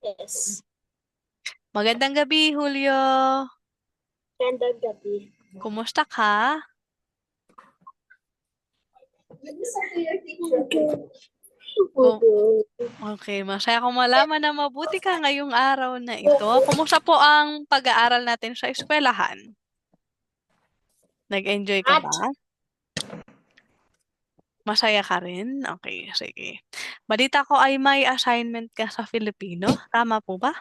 Yes. Magandang gabi, Julio. Magandang gabi. Kumusta ka? Ku- Okay. Okay, masaya akong malaman na mabuti ka ngayong araw na ito. Kumusta po ang pag-aaral natin sa eskwelahan? Nag-enjoy ka At ba? Masaya ka rin? Okay, sige. Balita ko ay may assignment ka sa Filipino. Tama po ba?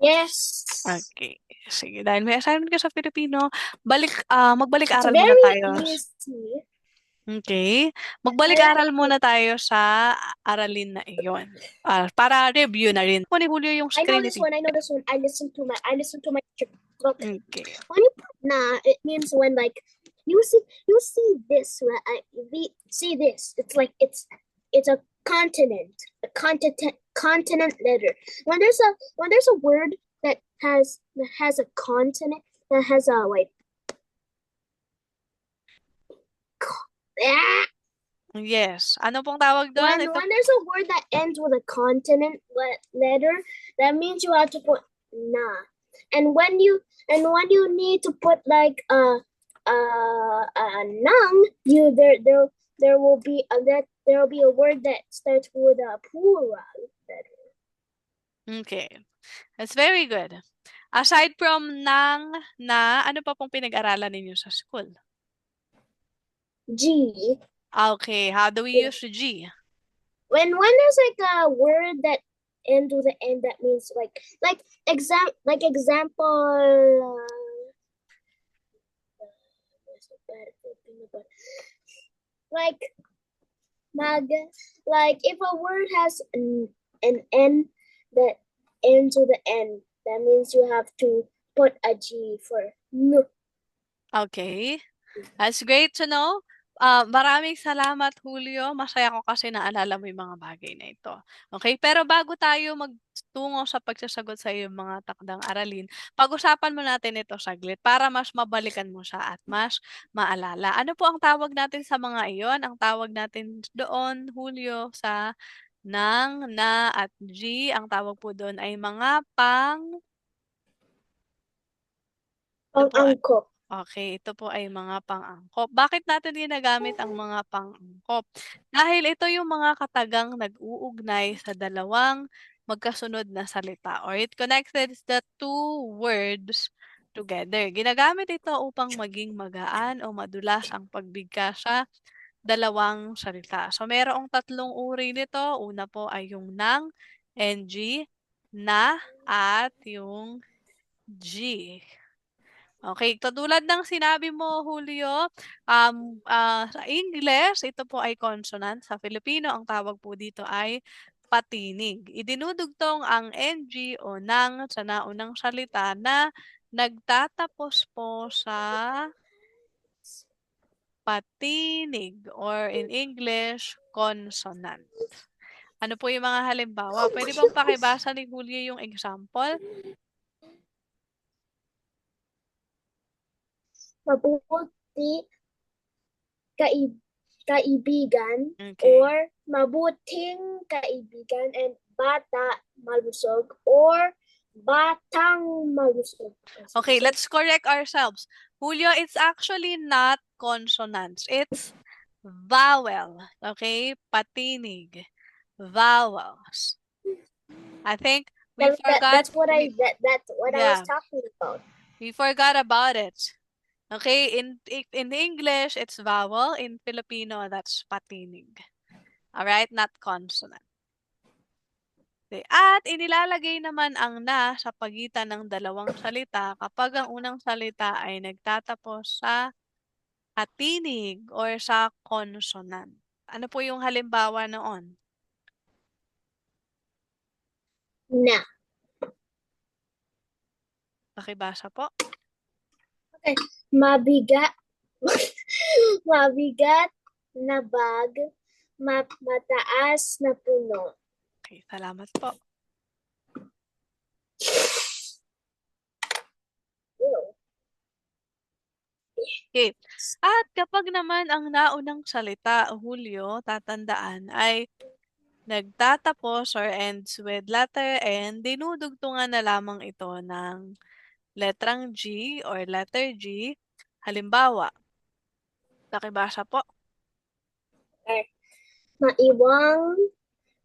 yes, Okay, sige. Dahil may assignment ka sa Filipino, it's magbalik-aral muna very tayo. easy. Okay. I like Magbalik-aral it. muna tayo sa aralin na iyon. Para review na rin. Po ni Julio yung I know screen ni this one. I know this one. I listen to my teacher. Look, Okay. when you put na, it means when like you see this. See this. It's like it's a continent. A continent letter. When there's a word that has a continent that has a like ah, Yes. Ano pong tawag doon? when there's a word that ends with a consonant letter, that means you have to put na. And when you need to put like a noun, there will be a word that starts with a plural letter. Okay. That's very good. Aside from ano pa pong pinag-aralan ninyo sa school? G. Okay. How do we use G? When there's like a word that ends with an N, that means example. Like mag like if a word has an N that ends with an N, that means you have to put a G for n. Okay. That's great to know. Maraming salamat, Julio. Masaya ko kasi naalala mo yung mga bagay na ito. Okay? Pero bago tayo magtungo sa pagsasagot sa iyong mga takdang aralin, pag-usapan mo natin ito saglit para mas mabalikan mo siya at mas maalala. Ano po ang tawag natin sa mga iyon? Ang tawag natin doon, Julio, sa nang, na, at G, ang tawag po doon ay mga ito po. Pang-angkop. Okay, ito po ay mga pang-angkop. Bakit natin ginagamit ang mga pang-angkop? Dahil ito yung mga katagang nag-uugnay sa dalawang magkasunod na salita or it connected the two words together. Ginagamit ito upang maging magaan o madulas ang pagbigkas sa dalawang salita. So, merong tatlong uri nito. Una po ay yung ng, NG, na, at yung G. Okay, katulad ng sinabi mo, Julio, sa English, ito po ay consonant. Sa Filipino, ang tawag po dito ay patinig. Idinudugtong ang NG o nang sa naunang salita na nagtatapos po sa patinig or in English, consonant. Ano po yung mga halimbawa? Pwede bang pakibasa ni Julio yung example? Mabuti kaibigan Okay. or mabuting kaibigan, and bata malusog or batang malusog. Okay, let's correct ourselves. Julio, it's actually not consonants. It's vowel. Okay? Patinig. Vowels. I think we forgot That's what we that's what I was yeah, talking about. we forgot about it. Okay, in English it's vowel, in Filipino that's patinig. All right, not consonant. Okay. At inilalagay naman ang na sa pagitan ng dalawang salita kapag ang unang salita ay nagtatapos sa patinig or sa consonant. Ano po yung halimbawa noon? Na. Pakibasa po. Okay. Mabigat. Mabigat na bag. Mataas na puno. Okay, salamat po. Okay. At kapag naman ang naunang salita, Julio, tatandaan, ay nagtatapos or ends with letter N, dinudugtungan na lamang ito ng letrang G or letter G. Halimbawa, pakibasa po. Maiwang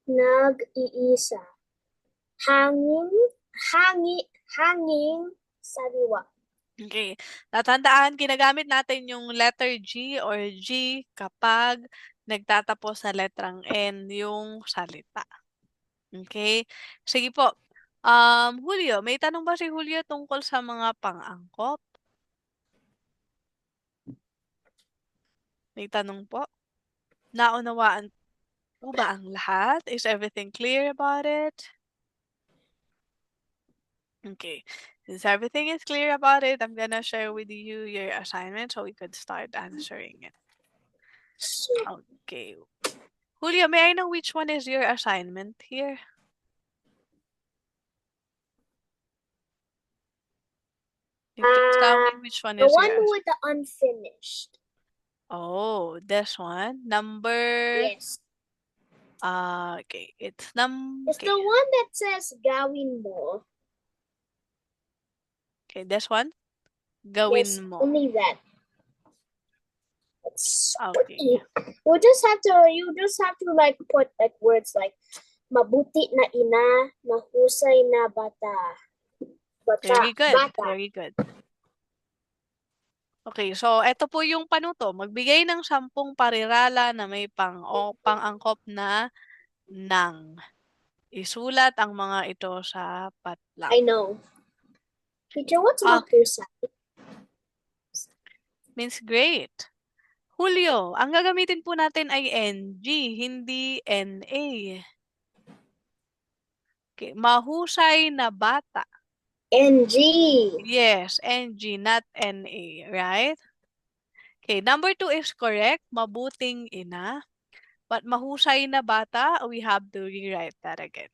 nag-iisa. Hanging sariwa. Okay. Tatandaan, ginagamit natin yung letter G or G kapag nagtatapos sa letrang N yung salita. Okay? Sige po. Julio, may tanong ba si Julio tungkol sa mga pang-angkop? May tanong po? Naunawaan po ba ang lahat? Is everything clear about it? Okay. Since everything is clear about it, I'm gonna share with you your assignment so we could start answering it. Okay. Julio, may I know which one is your assignment here? Can you please tell me which one The is one yours? with the unfinished. Oh, this one. Number. Yes. Okay. It's It's okay. the one that says gawin mo. Okay, this one. Gawin Yes, mo. only that. It's Okay. you just have to like put like words like mabuti na ina, mahusay na bata. Very good. Bata. Very good. Okay, so ito po yung panuto. Magbigay ng 10 parirala na may pang-angkop na nang. Isulat ang mga ito sa patlang. I know. Teacher, what's mahusay? Means great. Julio, ang gagamitin po natin ay NG, hindi NA. Okay, mahusay na bata. NG. Yes, NG, not NA, right? Okay, number 2 is correct, mabuting ina. But mahusay na bata, we have to rewrite that again.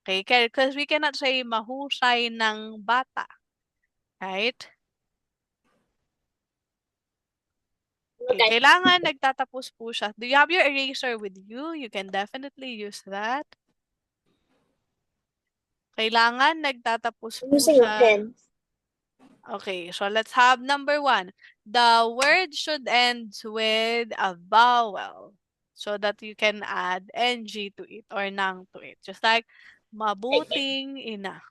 Okay, because we cannot say mahusay ng bata, right? Okay, kailangan nagtatapos po siya. Do you have your eraser with you? You can definitely use that. Kailangan nagtatapos po Using a siya. pen. Okay, so let's have number 1. The word should end with a vowel so that you can add ng to it or nang to it. Just like mabuting ina.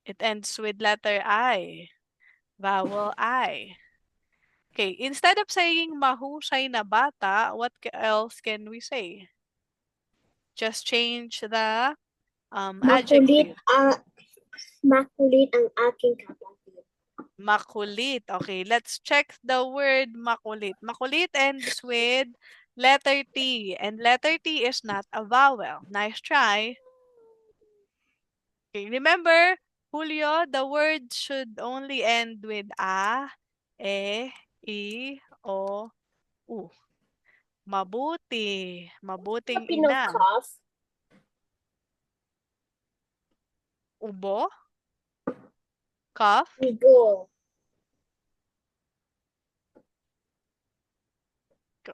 It ends with letter I. Vowel I. Okay, instead of saying mahusay na bata, what else can we say? Just change the adjective. Makulit ang aking kapatid. Makulit. Okay, let's check the word makulit. Makulit ends with letter T, and letter T is not a vowel. Nice try. Okay, remember, Julio, the word should only end with a, e, I, o, u. Mabuti. Mabuting ina. Cough. Ubo? Cough? Ubo.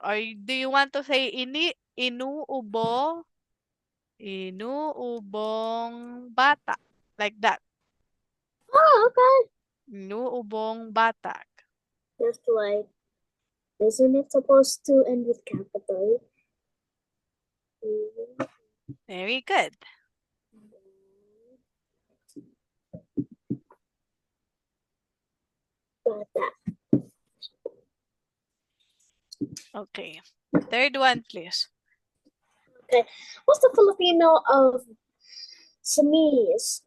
Or do you want to say inuubo? Inuubong bata. Like that. Oh, okay. Inuubong bata. Just like, isn't it supposed to end with capital? Very good. Bata. Okay. Third one, please. Okay. What's the Filipino of sneeze?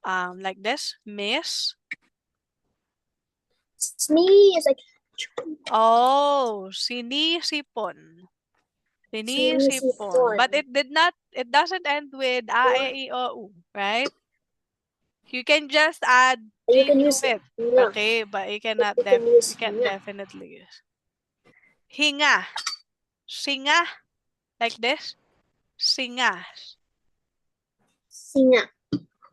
Like this. Miss. Sneeze like. Oh, sinisipon. Sinisipon. But it doesn't end with a, e, I, o, u, right? You can just add G to it. No. Okay, but you can't definitely use. Hinga. Singa. Like this. Singa. Singa.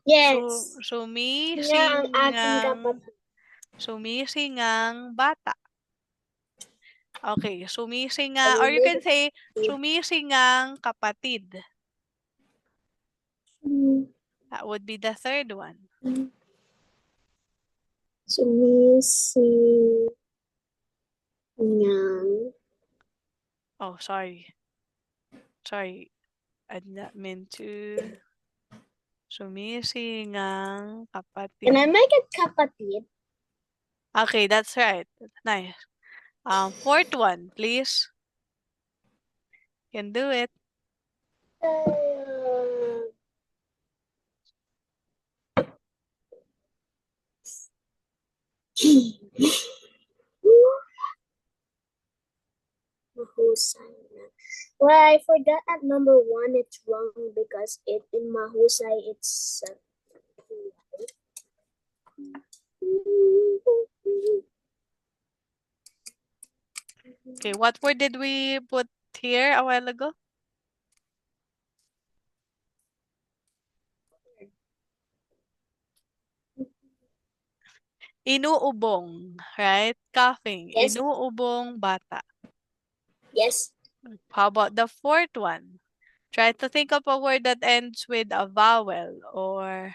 Yes. Sumi, Singa ang aking singang. kapatid. Sumisingang bata. Okay, sumisinga, or you can say, sumisingang kapatid. That would be the third one. Sumisingang. Oh, sorry. Sorry. I did not mean to. Sumisingang kapatid. Can I make it kapatid? Okay, that's right. That's nice. Fourth one, please. Can do it. Mahusay. Well, I forgot at number 1 it's wrong because in Mahusay it's Okay, what word did we put here a while ago? Inuubong, right? Coughing. Yes. Inuubong bata. Yes. How about the fourth one? Try to think of a word that ends with a vowel or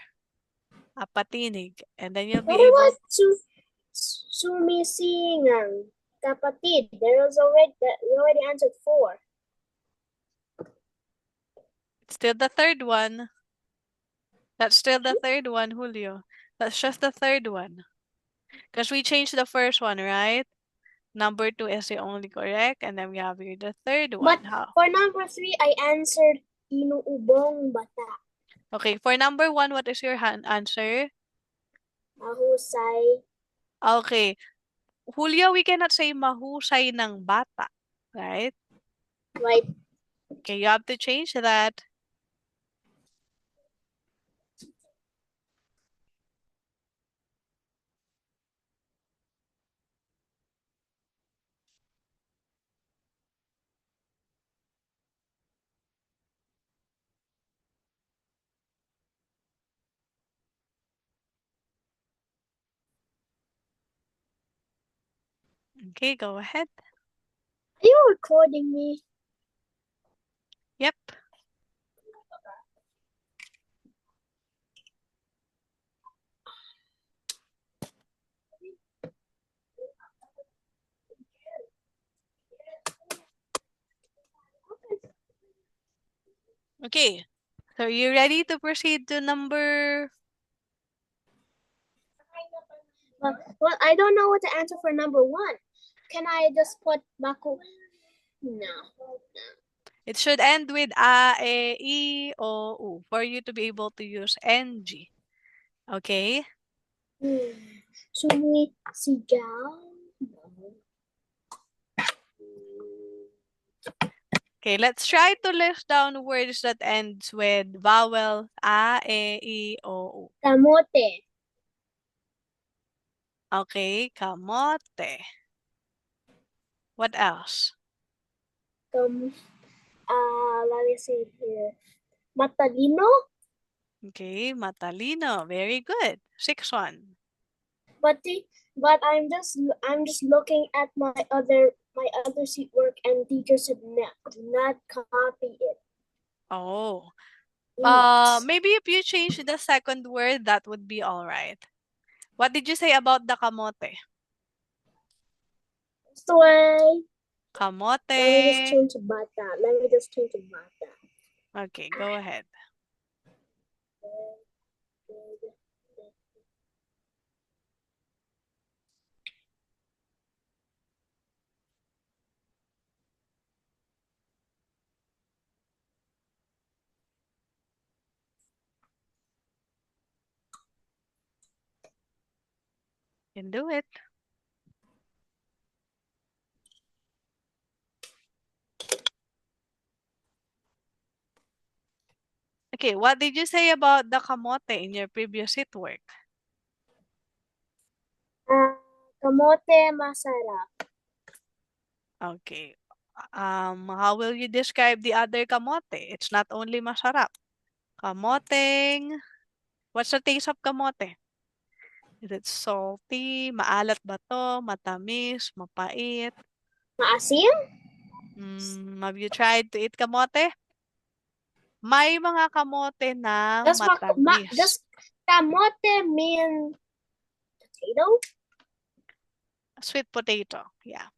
a patinig, and then you'll be What able. about sumisingang kapatid? There was already we already answered 4. Still the third one. That's still the third one, Julio. That's just the third one. Because we changed the first one, right? Number 2 is the only correct, and then we have here the third one. But for number 3, I answered inuubong bata. Okay, for number 1, what is your answer? Mahusay. Okay. Julio, we cannot say mahusay ng bata, right? Right. Okay, you have to change that. Okay, go ahead. Are you recording me? Yep. Okay. So you ready to proceed to number? Well, I don't know what to answer for number 1. Can I just put Maku? No. It should end with a, e, o, u for you to be able to use ng. Okay? Sumisigaw? Okay, let's try to list down words that ends with vowel a, e, o, u. Kamote. Okay, kamote. What else? Let me see here. Matalino? Okay, matalino. Very good. Sixth one. But I'm just looking at my other sheet work and teacher said no, do not copy it. Oh. Yes. Maybe if you change the second word, that would be all right. What did you say about the kamote? That's the way. Kamote. Let me just change to bata. Okay, go ahead. You can do it. Okay, what did you say about the kamote in your previous sheet work? Kamote masarap. Okay. How will you describe the other kamote? It's not only masarap. Kamoteng. What's the taste of kamote? Is it salty? Maalat ba to? Matamis? Mapait? Maasim? Have you tried to eat kamote? May mga kamote na Does matamis. kamote mean potato? Sweet potato. Yeah.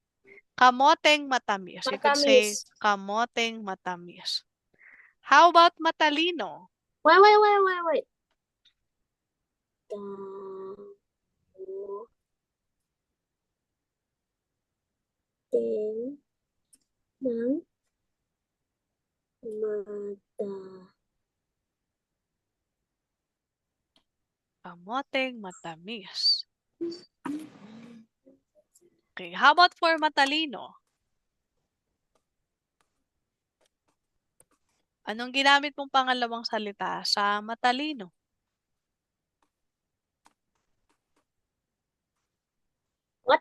Kamoteng matamis. You could say Matamis. kamoteng matamis. How about matalino? Wait. Kamote ng mata. Kamoteng matamis. Okay, how about for matalino? Anong ginamit mong pangalawang salita sa matalino? What?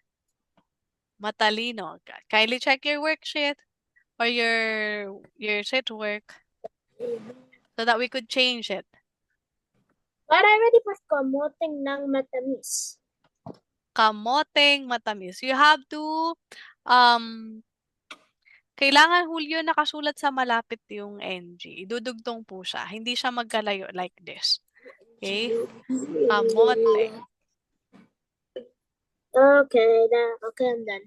Matalino. Kindly check your worksheet or your set work so that we could change it. But I already put kamoteng ng matamis. Kamoteng matamis. You have to kailangan, Julio, nakasulat sa malapit yung NG. Idudugtong po siya. Hindi siya magkalayo like this. Okay? Kamoteng. Okay, I'm done.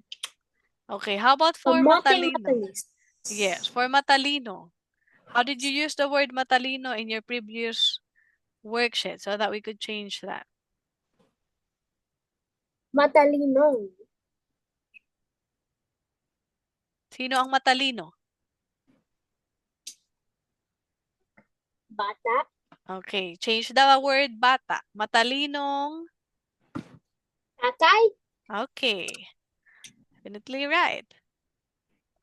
Okay, how about for Kamoteng matalino? matamis. Yes, for matalino. How did you use the word matalino in your previous worksheet so that we could change that? Matalino. Sino ang matalino? Bata. Okay, change the word bata. Matalinong. Tatay. Okay, definitely right.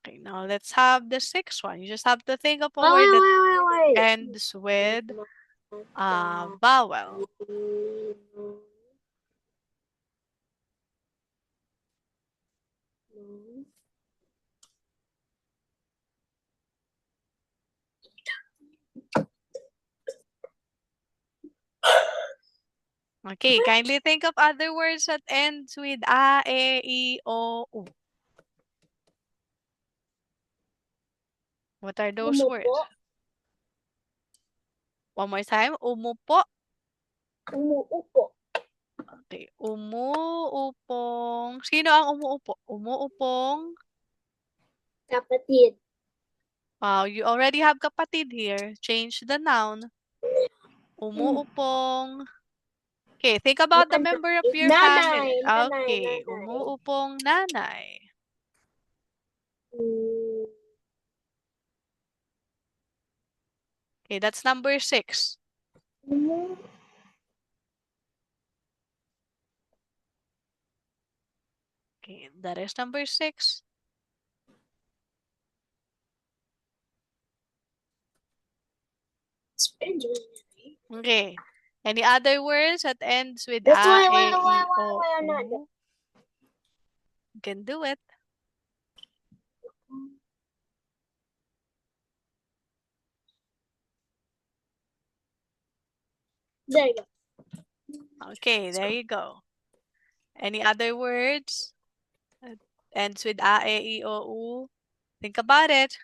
Okay, now let's have the sixth one. You just have to think of a word that Wait. ends with vowel. Okay, kindly think of other words that ends with a, e, I, o, u. What are those Umupo. words? One more time. Umupo. Umuupo. Okay. Umuupong. Sino ang umuupo? Umuupong. Kapatid. Wow, you already have kapatid here. Change the noun. Umuupong. Okay, think about the member of your family. Okay, Nanay. umuupong nanay. Okay, that's number 6. Okay, that is number 6. Okay. Any other words that ends with a, e, I, o, u? You can do it. There you go. Okay, there you go. Any other words that ends with a, e, I, o, u? Think about it.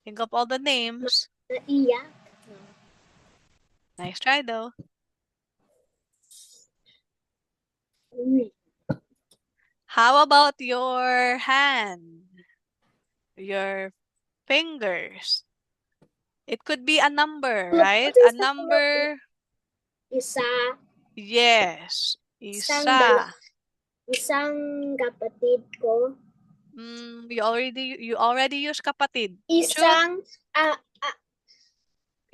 Think of all the names. Iya. Nice try though. How about your hand? Your fingers? It could be a number, right? A number. Isa. Yes. Isa. Isang kapatid ko. You already use kapatid. Isang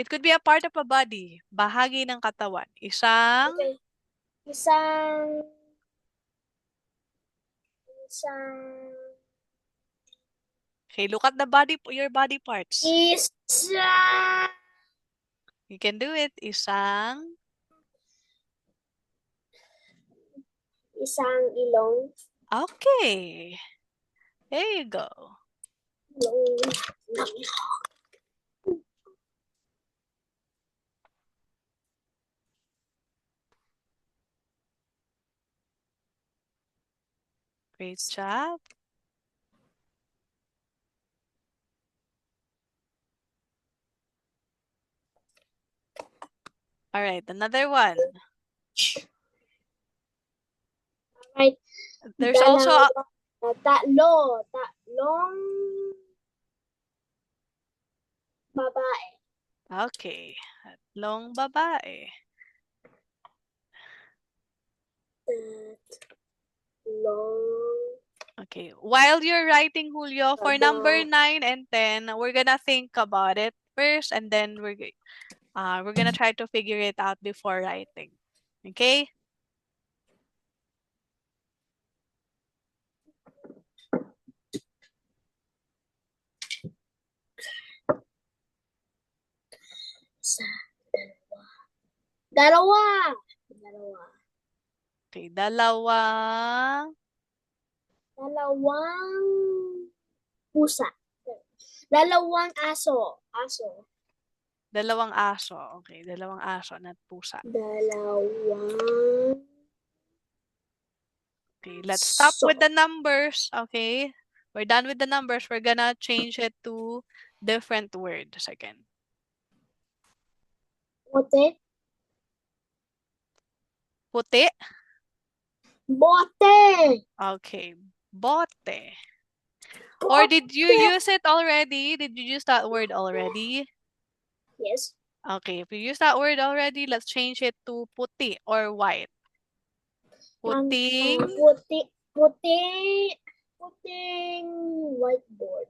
It could be a part of a body. Bahagi ng katawan. Isang. okay. Isang Okay, look at your body parts. Isa. You can do it. Isang Ilong. Okay. There you go. Great job. All right, another one. Right. There's also a, tatlong babae. okay, tatlong babae. Tatlong Okay, while you're writing, Julio, for number 9 and 10, we're gonna think about it first, and then we're gonna try to figure it out before writing. Okay? Isa, dalawa. Okay, dalawang Pusa. Dalawang aso. dalawang aso. Okay, dalawang aso, not pusa. Dalawang Okay, let's stop aso. with the numbers. Okay? We're done with the numbers. We're gonna change it to different words again. Bote. Puti. Bote. Okay, bote. Or did you use it already? Did you use that word already? Yes. Okay, if you use that word already, let's change it to puti or white. Puting Puting whiteboard.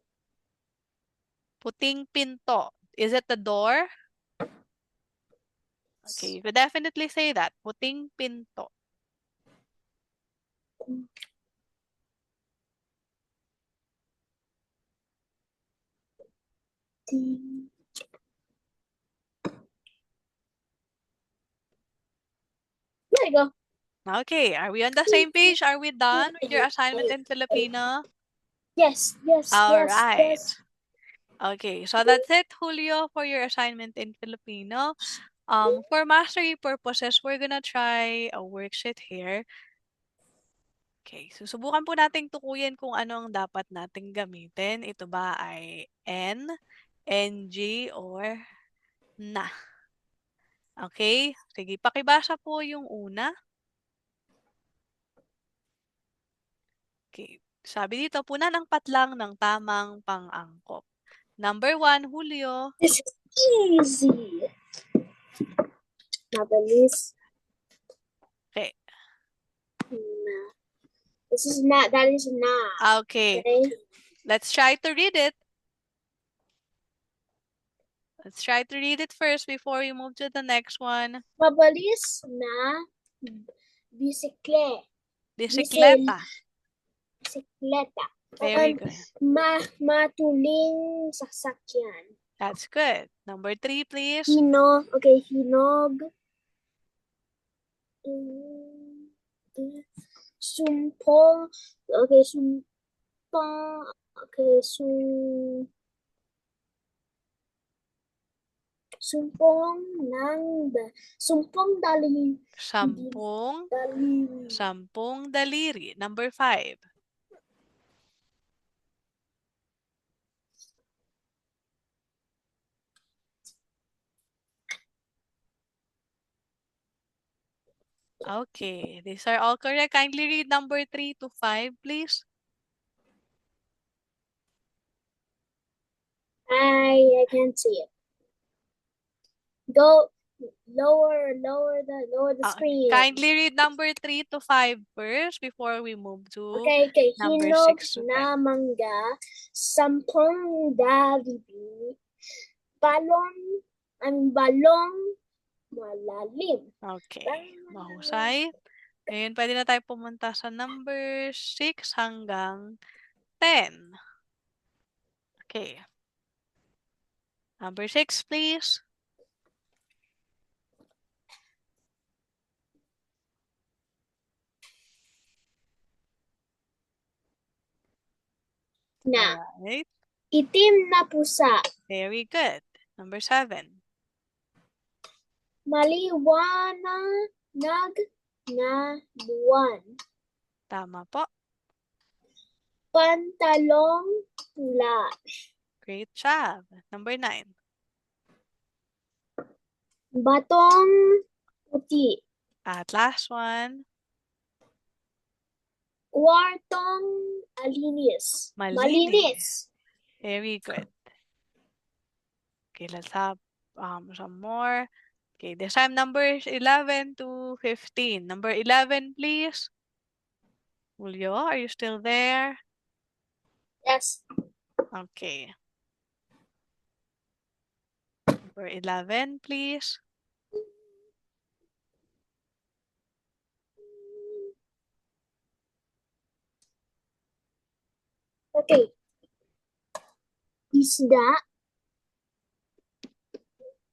puting pinto. Is it the door? Okay, you could definitely say that. Puting pinto. There you go. Okay, are we on the same page? Are we done with your assignment in Filipino? Yes. All right. Okay, so that's it, Julio, for your assignment in Filipino. For mastery purposes, we're gonna try a worksheet here. Okay, susubukan po nating tukuyin kung ano ang dapat nating gamitin. Ito ba ay N, NG, or na? Okay, sige, pakibasa po yung una. Okay, sabi dito, punan ang patlang ng tamang pang-angkop. Number 1, Julio. This is easy. Mabilis. Okay. Na. This is not. That is not. Okay, Okay. let's try to read it. Let's try to read it first before we move to the next one. Mabilis na bisikle. Bisikleta. Bisikleta. Very good. Matuling sasakyan. That's good. Number 3, please. Hinog. Sumpong. Okay, sumpong. Okay, sumpong daliri. Sampung daliri. Number 5. Okay, these are all correct. Kindly read number 3 to 5, please. I can't see it. Go lower the screen. Kindly read number 3 to 5 first before we move to Okay. number Hinog 6 to 10. na mangga, sampung dalibi, balong malalim. Okay, mahusay. Ngayon, pwede na tayo pumunta sa number 6 hanggang 10. Okay. Number 6, please. Na. Alright. Itim na pusa. Very good. Number 7. Maliwanag na buwan. Tama po. Pantalong pula. Great job. Number 9. Batong puti. At last one, Kwartong alinis. malinis. Very good. Okay, let's have some more. Okay, this time numbers 11 to 15. Number 11, please. Julio, are you still there? Yes. Okay. Number 11, please. Okay. Isda.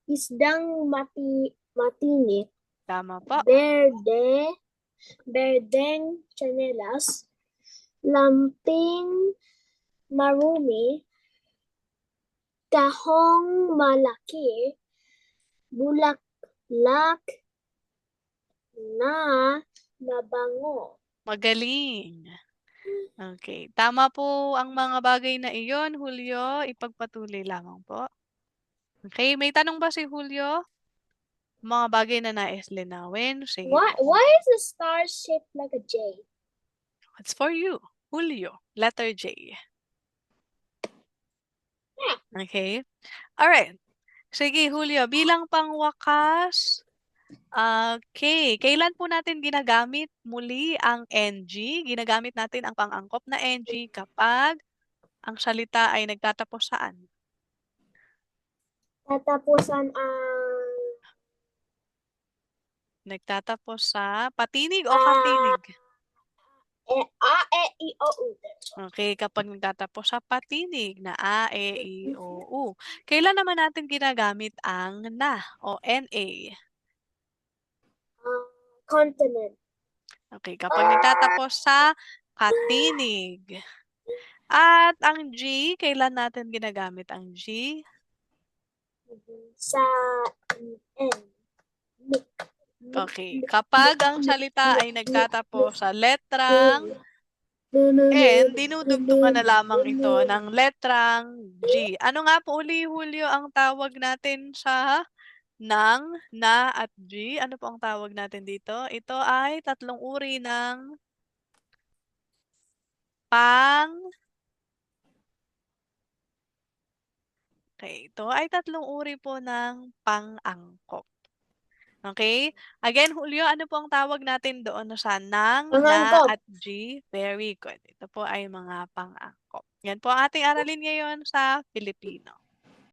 Isdang matinit. Tama po. Berdeng chanelas. Lamping marumi. Kahong malaki. Bulaklak na mabango. Magaling. Okay. Tama po ang mga bagay na iyon, Julio. Ipagpatuloy lamang po. Okay. May tanong ba si Julio? Mga bagay na nais linawin. Sige po. Why is the star shaped like a J? It's for you, Julio. Letter J. Okay. Alright. Sige, Julio. Bilang pangwakas, okay. Kailan po natin ginagamit muli ang NG? Ginagamit natin ang pang-angkop na NG kapag ang salita ay nagtatapos saan? Tatapusan ang Nagtatapos sa patinig o katinig? A, E, I, O, U. Okay, kapag nagtatapos sa patinig na A, E, I, O, U. Kailan naman natin ginagamit ang na o NA? Continent. Okay, kapag nagtatapos sa katinig. At ang G, kailan natin ginagamit ang G? Sa N. Okay, kapag ang salita ay nagtatapos sa letrang N, dinudugtungan na lamang ito ng letrang G. Ano nga po uli, Julio, ang tawag natin sa ng, na, at G? Ano po ang tawag natin dito? Ito ay tatlong uri ng Okay, ito ay tatlong uri po ng pang-angkop. Okay? Again, Julio, ano po ang tawag natin doon sa nang, na, Pang-angkop. at G? Very good. Ito po ay mga pang-angkop. Yan po ang ating aralin ngayon sa Filipino.